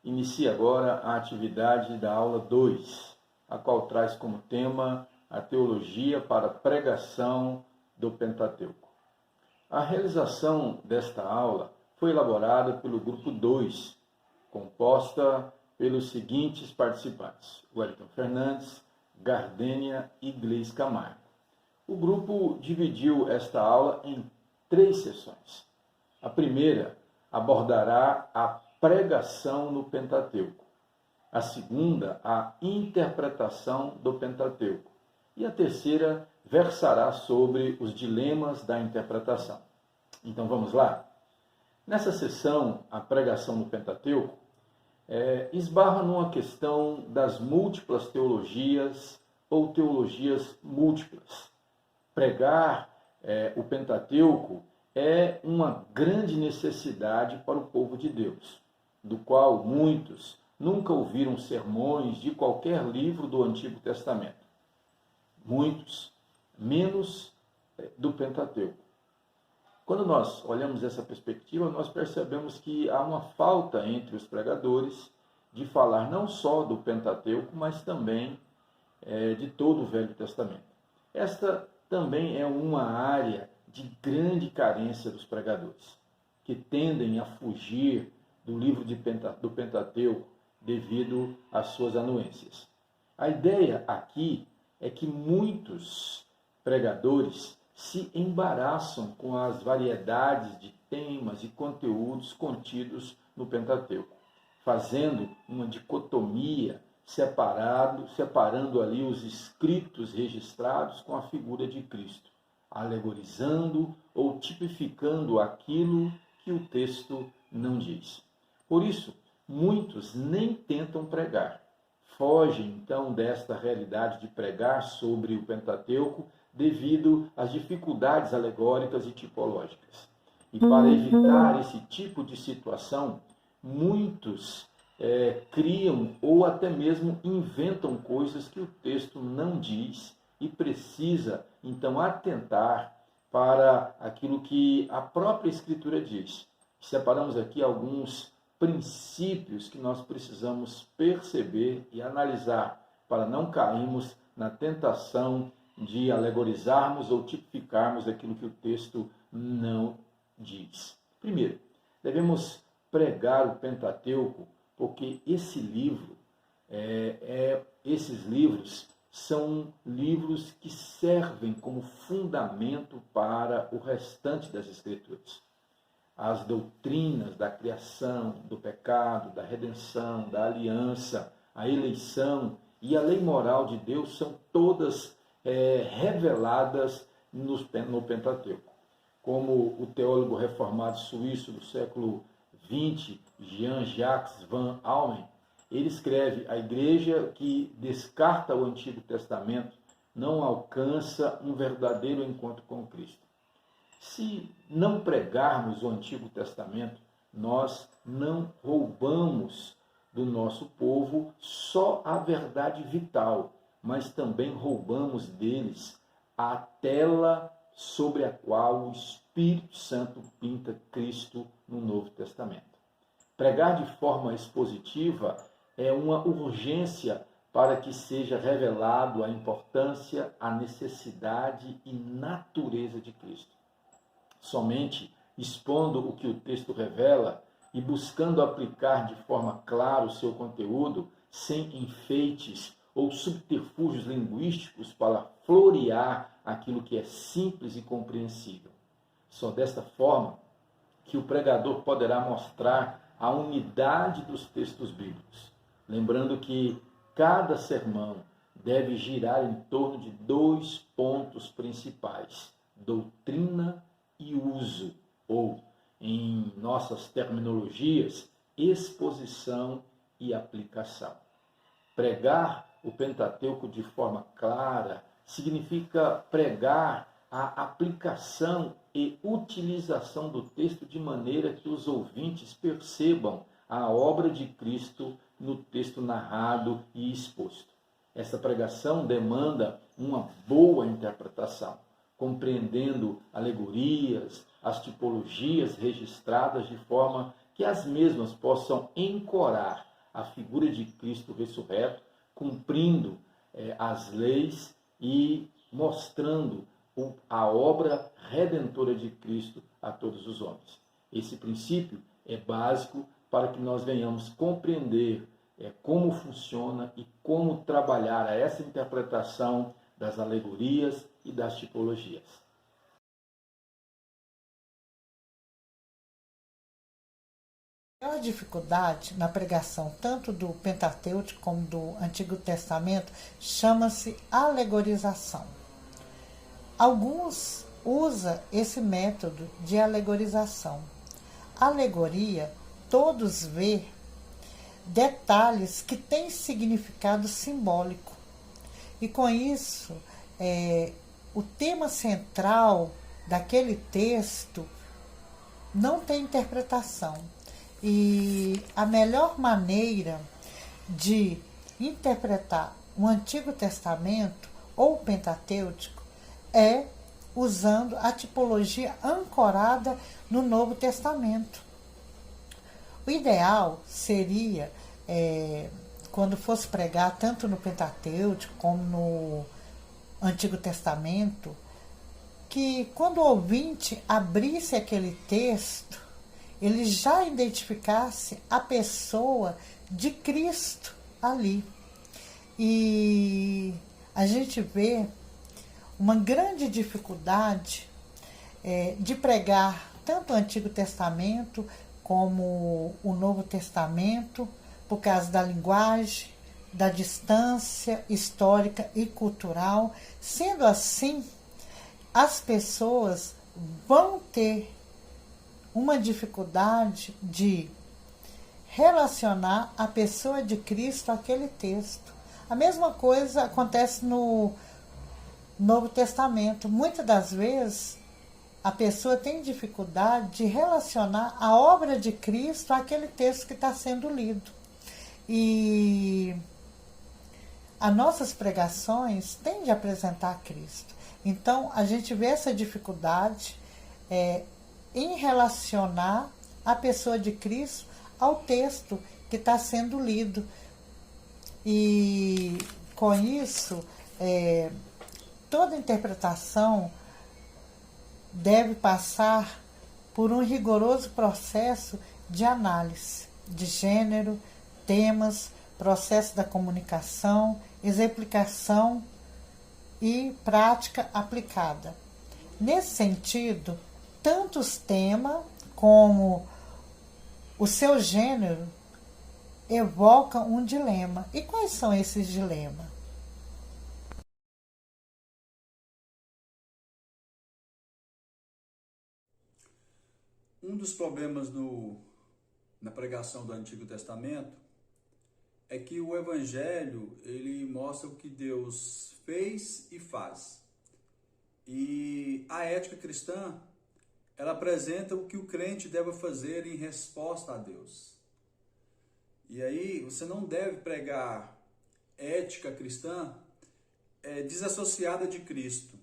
Inicia agora a atividade da aula 2, a qual traz como tema a teologia para a pregação do Pentateuco. A realização desta aula foi elaborada pelo grupo 2, composta pelos seguintes participantes: Wellington Fernandes, Gardênia e Gleice Camargo. O grupo dividiu esta aula em 3 sessões. A primeira abordará a pregação no Pentateuco. A segunda, a interpretação do Pentateuco. E a terceira versará sobre os dilemas da interpretação. Então vamos lá? Nessa sessão, a pregação no Pentateuco esbarra numa questão das múltiplas teologias ou teologias múltiplas. Pregar o Pentateuco é uma grande necessidade para o povo de Deus, do qual muitos nunca ouviram sermões de qualquer livro do Antigo Testamento. Muitos, menos do Pentateuco. Quando nós olhamos essa perspectiva, nós percebemos que há uma falta entre os pregadores de falar não só do Pentateuco, mas também de todo o Velho Testamento. Esta também é uma área de grande carência dos pregadores, que tendem a fugir do livro do Pentateuco devido às suas anuências. A ideia aqui é que muitos pregadores se embaraçam com as variedades de temas e conteúdos contidos no Pentateuco, fazendo uma dicotomia, separando ali os escritos registrados com a figura de Cristo, alegorizando ou tipificando aquilo que o texto não diz. Por isso, muitos nem tentam pregar. Fogem, então, desta realidade de pregar sobre o Pentateuco devido às dificuldades alegóricas e tipológicas. E para evitar esse tipo de situação, muitos criam ou até mesmo inventam coisas que o texto não diz e precisa, então, atentar para aquilo que a própria Escritura diz. Separamos aqui alguns princípios que nós precisamos perceber e analisar para não cairmos na tentação de alegorizarmos ou tipificarmos aquilo que o texto não diz. Primeiro, devemos pregar o Pentateuco porque esse livro, esses livros são livros que servem como fundamento para o restante das Escrituras. As doutrinas da criação, do pecado, da redenção, da aliança, a eleição e a lei moral de Deus são todas reveladas no Pentateuco. Como o teólogo reformado suíço do século XX, Jean-Jacques Van Almen, ele escreve: a igreja que descarta o Antigo Testamento não alcança um verdadeiro encontro com Cristo. Se não pregarmos o Antigo Testamento, nós não roubamos do nosso povo só a verdade vital, mas também roubamos deles a tela sobre a qual o Espírito Santo pinta Cristo no Novo Testamento. Pregar de forma expositiva é uma urgência para que seja revelado a importância, a necessidade e natureza de Cristo. Somente expondo o que o texto revela e buscando aplicar de forma clara o seu conteúdo, sem enfeites ou subterfúgios linguísticos para florear aquilo que é simples e compreensível. Só desta forma que o pregador poderá mostrar a unidade dos textos bíblicos. Lembrando que cada sermão deve girar em torno de 2 pontos principais: doutrina e uso, ou, em nossas terminologias, exposição e aplicação. Pregar o Pentateuco de forma clara significa pregar a aplicação e utilização do texto de maneira que os ouvintes percebam a obra de Cristo no texto narrado e exposto. Essa pregação demanda uma boa interpretação, compreendendo alegorias, as tipologias registradas de forma que as mesmas possam encorar a figura de Cristo ressurreto, cumprindo as leis e mostrando a obra redentora de Cristo a todos os homens. Esse princípio é básico para que nós venhamos compreender como funciona e como trabalhar essa interpretação das alegorias e das tipologias. A maior dificuldade na pregação, tanto do Pentateuco como do Antigo Testamento, chama-se alegorização. Alguns usam esse método de alegorização. Alegoria, todos vê detalhes que têm significado simbólico. E com isso, o tema central daquele texto não tem interpretação. E a melhor maneira de interpretar o Antigo Testamento ou o Pentateuco é usando a tipologia ancorada no Novo Testamento. O ideal seria, quando fosse pregar tanto no Pentateuco como no Antigo Testamento, que quando o ouvinte abrisse aquele texto, ele já identificasse a pessoa de Cristo ali. E a gente vê uma grande dificuldade de pregar tanto o Antigo Testamento como o Novo Testamento, por causa da linguagem, da distância histórica e cultural. Sendo assim, as pessoas vão ter uma dificuldade de relacionar a pessoa de Cristo àquele texto. A mesma coisa acontece no Novo Testamento. Muitas das vezes, a pessoa tem dificuldade de relacionar a obra de Cristo àquele texto que está sendo lido. E as nossas pregações têm de apresentar Cristo. Então, a gente vê essa dificuldade em relacionar a pessoa de Cristo ao texto que está sendo lido. E com isso, toda interpretação deve passar por um rigoroso processo de análise de gênero, temas, processo da comunicação, exemplificação e prática aplicada. Nesse sentido, tanto os temas como o seu gênero evocam um dilema. E quais são esses dilemas? Um dos problemas na pregação do Antigo Testamento é que o Evangelho ele mostra o que Deus fez e faz. E a ética cristã ela apresenta o que o crente deve fazer em resposta a Deus. E aí você não deve pregar ética cristã desassociada de Cristo.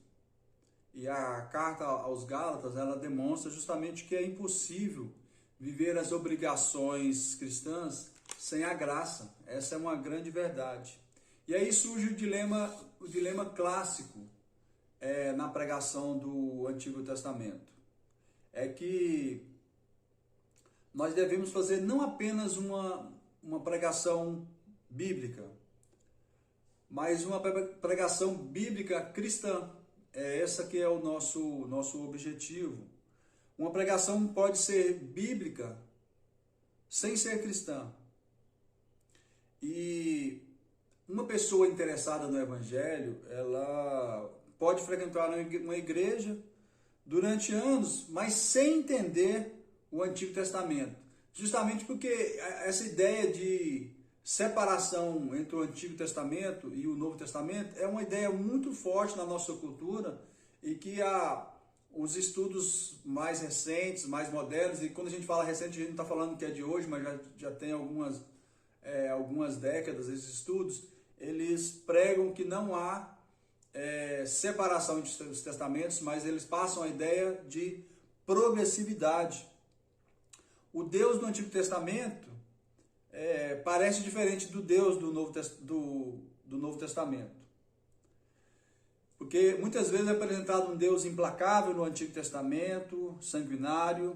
E a carta aos Gálatas ela demonstra justamente que é impossível viver as obrigações cristãs sem a graça. Essa é uma grande verdade. E aí surge o dilema clássico na pregação do Antigo Testamento. É que nós devemos fazer não apenas uma pregação bíblica, mas uma pregação bíblica cristã. É essa que é o nosso objetivo. Uma pregação pode ser bíblica sem ser cristã. E uma pessoa interessada no Evangelho, ela pode frequentar uma igreja durante anos, mas sem entender o Antigo Testamento. Justamente porque essa ideia de separação entre o Antigo Testamento e o Novo Testamento é uma ideia muito forte na nossa cultura e que os estudos mais recentes, mais modernos, e quando a gente fala recente, a gente não está falando que é de hoje, mas já tem algumas décadas esses estudos, eles pregam que não há separação entre os testamentos, mas eles passam a ideia de progressividade. O Deus do Antigo Testamento parece diferente do Deus do Novo Testamento. Porque muitas vezes é apresentado um Deus implacável no Antigo Testamento, sanguinário,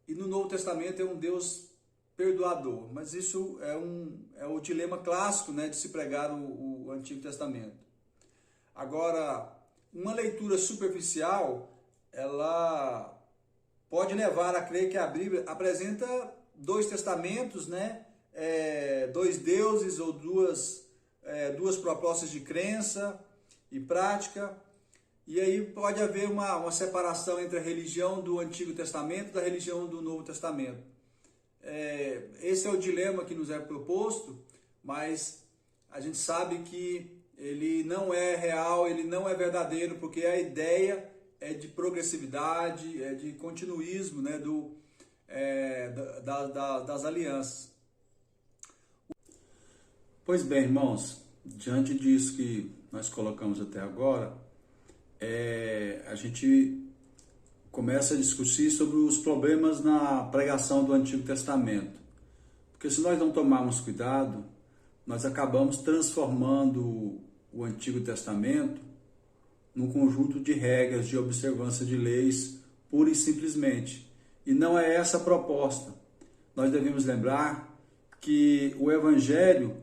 e no Novo Testamento é um Deus perdoador. Mas isso é o dilema clássico, né, de se pregar o Antigo Testamento. Agora, uma leitura superficial, ela pode levar a crer que a Bíblia apresenta dois testamentos, né, dois deuses ou duas propostas de crença e prática, e aí pode haver uma separação entre a religião do Antigo Testamento e da religião do Novo Testamento. Esse é o dilema que nos é proposto, mas a gente sabe que ele não é real, ele não é verdadeiro, porque a ideia é de progressividade, é de continuismo, né, das alianças. Pois bem, irmãos, diante disso que nós colocamos até agora, a gente começa a discutir sobre os problemas na pregação do Antigo Testamento. Porque se nós não tomarmos cuidado, nós acabamos transformando o Antigo Testamento num conjunto de regras de observância de leis, pura e simplesmente. E não é essa a proposta. Nós devemos lembrar que o Evangelho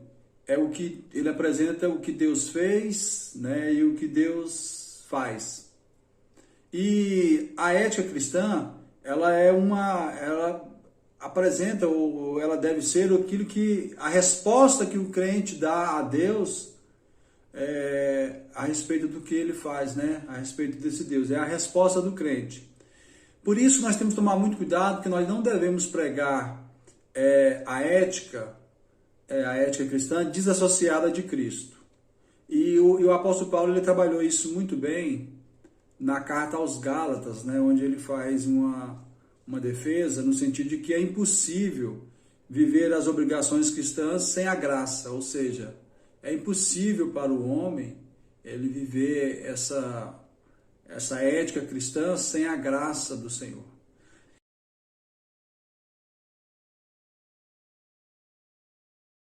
ele apresenta o que Deus fez, né, e o que Deus faz. E a ética cristã, ela apresenta, ou ela deve ser aquilo que a resposta que o crente dá a Deus a respeito do que ele faz, né, a respeito desse Deus. É a resposta do crente. Por isso nós temos que tomar muito cuidado, que nós não devemos pregar a ética cristã desassociada de Cristo. E o apóstolo Paulo, ele trabalhou isso muito bem na carta aos Gálatas, né, onde ele faz uma defesa no sentido de que é impossível viver as obrigações cristãs sem a graça, ou seja, é impossível para o homem ele viver essa ética cristã sem a graça do Senhor.